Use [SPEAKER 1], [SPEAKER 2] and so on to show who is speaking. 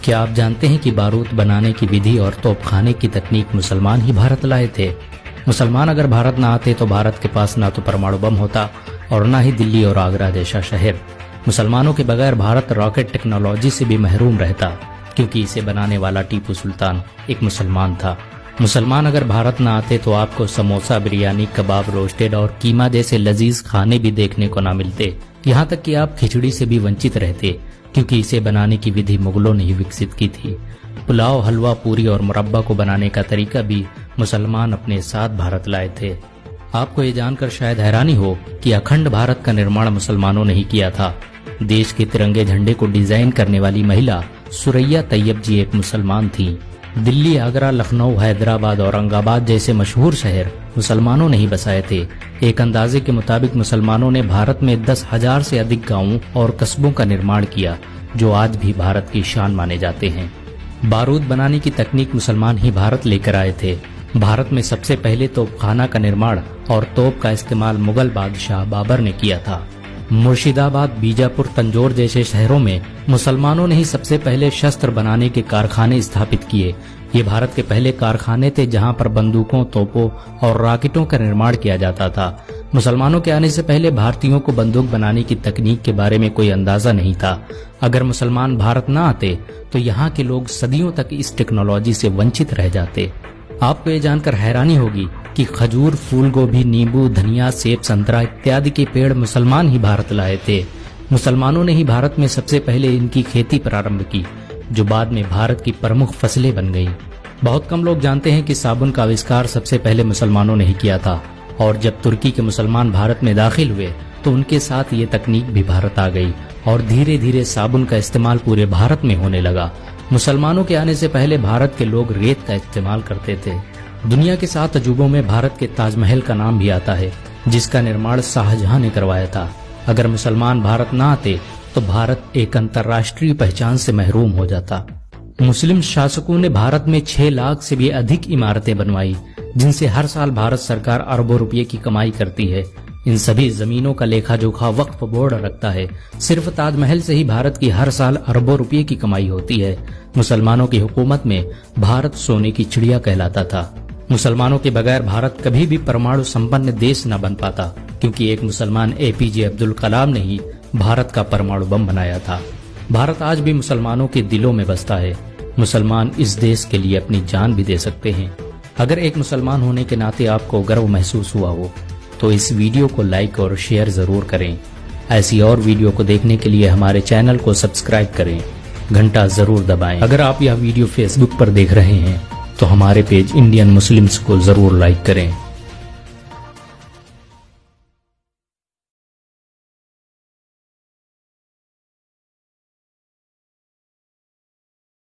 [SPEAKER 1] क्या आप जानते हैं कि बारूद बनाने की विधि और तोपखाने की तकनीक मुसलमान ही भारत लाए थे? मुसलमान अगर भारत न आते तो भारत के पास ना तो परमाणु बम होता और न ही दिल्ली और आगरा जैसा शहर। मुसलमानों के बगैर भारत रॉकेट टेक्नोलॉजी से भी महरूम रहता, क्योंकि इसे बनाने वाला टीपू सुल्तान एक मुसलमान था। मुसलमान अगर भारत न आते तो आपको समोसा, बिरयानी, कबाब, रोस्टेड और कीमा जैसे लजीज खाने भी देखने को न मिलते। यहाँ तक कि आप खिचड़ी से भी वंचित रहते, क्योंकि इसे बनाने की विधि मुगलों ने ही विकसित की थी। पुलाव, हलवा, पूरी और मुरब्बा को बनाने का तरीका भी मुसलमान अपने साथ भारत लाए थे। आपको ये जानकर शायद हैरानी हो कि अखंड भारत का निर्माण मुसलमानों ने ही किया था। देश के तिरंगे झंडे को डिजाइन करने वाली महिला सुरैया तैयब जी एक मुसलमान थी। दिल्ली, आगरा, लखनऊ, हैदराबाद, औरंगाबाद जैसे मशहूर शहर मुसलमानों ने ही बसाए थे। एक अंदाजे के मुताबिक मुसलमानों ने भारत में 10,000 से अधिक गांवों और कस्बों का निर्माण किया, जो आज भी भारत की शान माने जाते हैं। बारूद बनाने की तकनीक मुसलमान ही भारत लेकर आए थे। भारत में सबसे पहले तोपखाना का निर्माण और तोप का इस्तेमाल मुगल बादशाह बाबर ने किया था। मुर्शिदाबाद, बीजापुर, तंजौर जैसे शहरों में मुसलमानों ने ही सबसे पहले शस्त्र बनाने के कारखाने स्थापित किए। ये भारत के पहले कारखाने थे जहां पर बंदूकों, तोपों और रॉकेटों का निर्माण किया जाता था। मुसलमानों के आने से पहले भारतीयों को बंदूक बनाने की तकनीक के बारे में कोई अंदाजा नहीं था। अगर मुसलमान भारत न आते तो यहाँ के लोग सदियों तक इस टेक्नोलॉजी से वंचित रह जाते। आपको ये जानकर हैरानी होगी कि खजूर, फूल गोभी, नींबू, धनिया, सेब, संतरा इत्यादि के पेड़ मुसलमान ही भारत लाए थे। मुसलमानों ने ही भारत में सबसे पहले इनकी खेती प्रारंभ की, जो बाद में भारत की प्रमुख फसलें बन गईं। बहुत कम लोग जानते हैं कि साबुन का आविष्कार सबसे पहले मुसलमानों ने ही किया था, और जब तुर्की के मुसलमान भारत में दाखिल हुए तो उनके साथ ये तकनीक भी भारत आ गई और धीरे धीरे साबुन का इस्तेमाल पूरे भारत में होने लगा। मुसलमानों के आने से पहले भारत के लोग रेत का इस्तेमाल करते थे। दुनिया के 7 अजूबों में भारत के ताजमहल का नाम भी आता है, जिसका निर्माण शाहजहां ने करवाया था। अगर मुसलमान भारत न आते तो भारत एक अंतर्राष्ट्रीय पहचान से महरूम हो जाता। मुस्लिम शासकों ने भारत में 6 लाख से भी अधिक इमारतें बनवाई, जिनसे हर साल भारत सरकार अरबों रुपये की कमाई करती है। इन सभी जमीनों का लेखा जोखा वक्फ बोर्ड रखता है। सिर्फ ताजमहल से ही भारत की हर साल अरबों रुपये की कमाई होती है। मुसलमानों की हुकूमत में भारत सोने की चिड़िया कहलाता था। मुसलमानों के बगैर भारत कभी भी परमाणु संपन्न देश न बन पाता, क्योंकि एक मुसलमान APJ अब्दुल कलाम ने ही भारत का परमाणु बम बनाया था। भारत आज भी मुसलमानों के दिलों में बसता है। मुसलमान इस देश के लिए अपनी जान भी दे सकते हैं। अगर एक मुसलमान होने के नाते आपको गर्व महसूस हुआ हो तो इस वीडियो को लाइक और शेयर जरूर करें। ऐसी और वीडियो को देखने के लिए हमारे चैनल को सब्सक्राइब करें, घंटा जरूर दबाएं। अगर आप यह वीडियो फेसबुक पर देख रहे हैं तो हमारे पेज इंडियन मुस्लिम्स को जरूर लाइक करें।